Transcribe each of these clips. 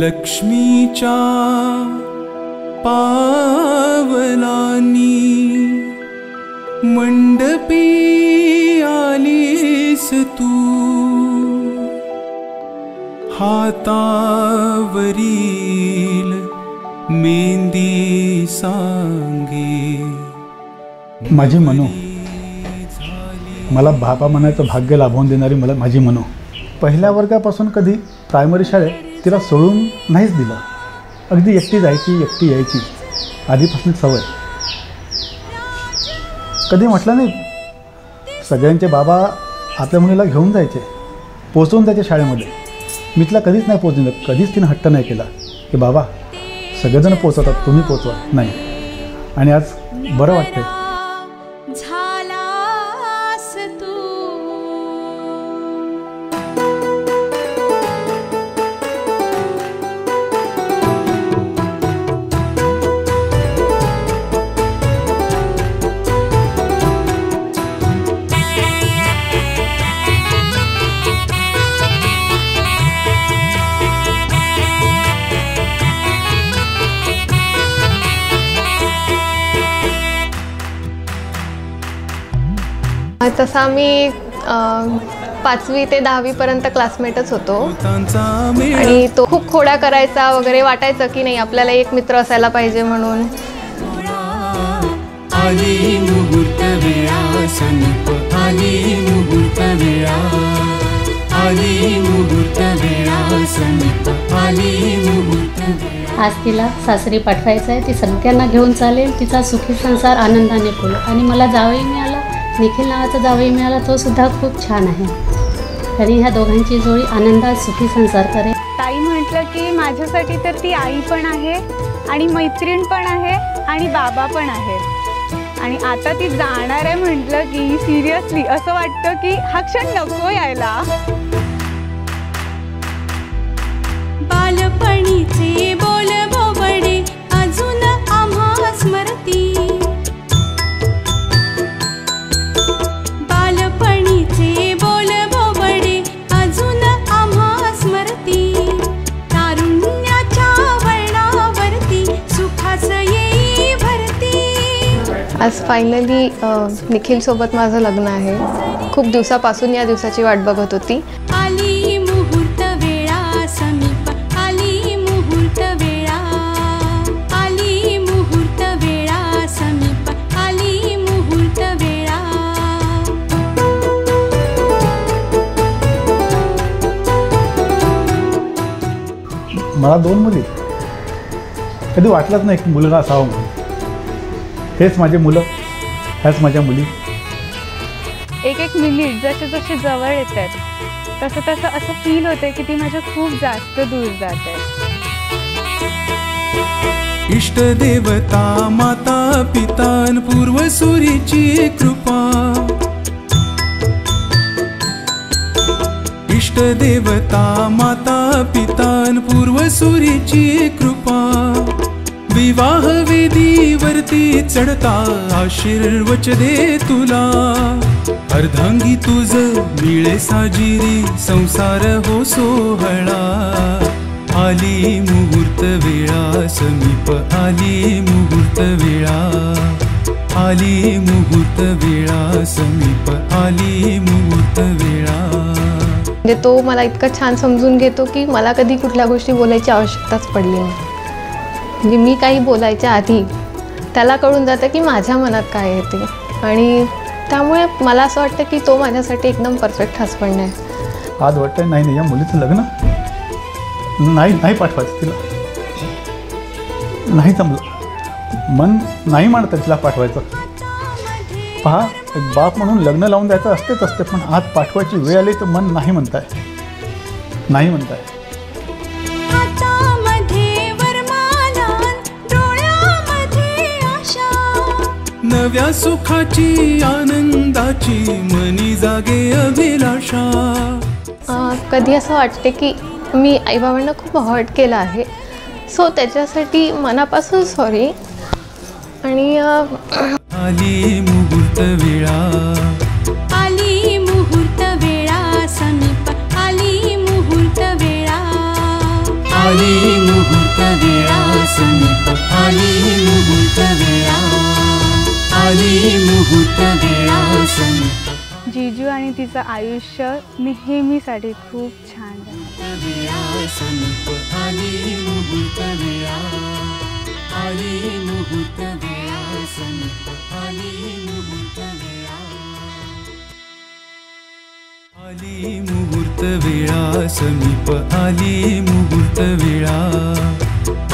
लक्ष्मीच्या पावलांनी मंडपी आलीस तू, हातावरील मेहंदी सांगे माझी मनू, मला बाबा म्हणायचं भाग्य लाभवून देणारी मला माझी मनू. पहिल्या वर्गापासून कधी प्रायमरी शाळेत तिला सोडून नाहीच दिलं. अगदी एकटी जायची, एकटी यायची, आधीपासून सवय. कधी म्हटलं नाही. सगळ्यांचे बाबा आपल्या मुलीला घेऊन जायचे, पोचवून जायचे शाळेमध्ये. मी तिला कधीच नाही पोचून देत. कधीच तिनं हट्ट नाही केला की बाबा सगळेजण पोचवतात, तुम्ही पोचवा. नाही. आणि आज बरं वाटतंय. तसा मी 5वी ते 10वी पर्यंत क्लासमेटच होतो आणि तो खूप खोड्या करायचा वगैरे. वाटायचं की नाही आपल्याला एक मित्र असायला पाहिजे म्हणून. आज तिला सासरी पाठवायचं आहे. ती सगळ्यांना घेऊन चालेल. तिचा सुखी संसार आनंदाने फुलो. आणि मला जावई मिळाला, निखिल नावाचा जावई मिळाला. तो सुद्धा खूप छान आहे. तरी ह्या दोघांची जोडी आनंदात सुखी संसार करेल. ताई म्हटलं की माझ्यासाठी तर ती आई पण आहे आणि मैत्रीण पण आहे आणि बाबा पण आहे. आणि आता ती जाणार आहे म्हटलं की सिरियसली असं वाटतं की हा क्षण नको यायला. बालपणीचे बोल बोबडे अजून आम्हा स्मरती. बालपणीचे बोल बोबडे अजून आम्हा स्मरती. तारुण्याच्या वळणावरती सुखाच येई भरती. आज फायनली निखिल सोबत माझं लग्न आहे. खूप दिवसापासून या दिवसाची वाट बघत होती. आली मुहूर्त वेळा समीप, आली मुहूर्त वेळा, आली मुहूर्त वेळा समीप, आली मुहूर्त वेळा. मला 2 मुली. कधी वाटलंच नाही की मुलगा असावं म्हणून. हेच माझे मुलं, ह्याच माझ्या मुली. एक एक मिनिट जसे जसे जवळ येतात तसं तसं असं फील होतंय की ती माझ्या खूप जास्त दूर जात आहे. इष्टदेवता माता पितान पूर्वसूरीची कृपा. इष्टदेवता माता पितान पूर्वसूरीची कृपा. विवाह वेदीवरती चढता आशीर्वच दे तुला. अर्धांगी तुझ मिळे साजिरी संसार हो सोहळा. आली मुहूर्त वेळा समीप, आली मुहूर्त वेळा, आली मुहूर्त वेळा समीप, आली मुहूर्त वेळा. म्हणजे तो मला इतकं छान समजून घेतो की मला कधी कुठल्या गोष्टी बोलायची आवश्यकताच पडली नाही. म्हणजे मी काही बोलायच्या आधी त्याला कळून जातं की माझ्या मनात काय आहे ते. आणि त्यामुळे मला असं वाटतं की तो माझ्यासाठी एकदम परफेक्ट हसबंड आहे. आज वाटतं नाही या मुलीचं लग्न नाही पाठवायचं तिला. नाही जमलं. मन नाही म्हणतं तिला पाठवायचं. पहा, एक बाप म्हणून लग्न लावून द्यायचं असते. पण आज पाठवायची वेळ आली तर मन नाही म्हणताय. नव्या सुखाची आनंदाची मनी जागे अभिलाषा. कधी असं वाटते की मी आईबाबांना खूप हर्ट केलं आहे. सो त्याच्यासाठी मनापासून सॉरी. आणि आली मुहूर्त वेळा, आली मुहूर्त वेळा समीप, आली मुहूर्त वेळा, आली मुहूर्त वेळा समीप आली मुहूर्त वेळा आली मुहूर्त वेळा समीप जीजू आणि तिचं आयुष्य नेहमीसाठी खूप छान झालं. वेळा समीप आली मुहूर्त वेळा आली मुहूर्त वेळा समीप आली मुहूर्त वेळा आली मुहूर्त वेळा समीप आली मुहूर्त वेळा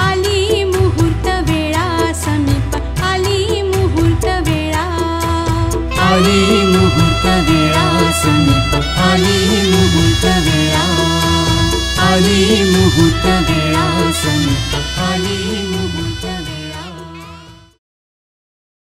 आली मुहूर्त वेळा समीप आली मुहूर्त वेळा आली मुहूर्त वेळा समीप आली मुहूर्त वेळा आली मुहूर्त वेळा समीप आली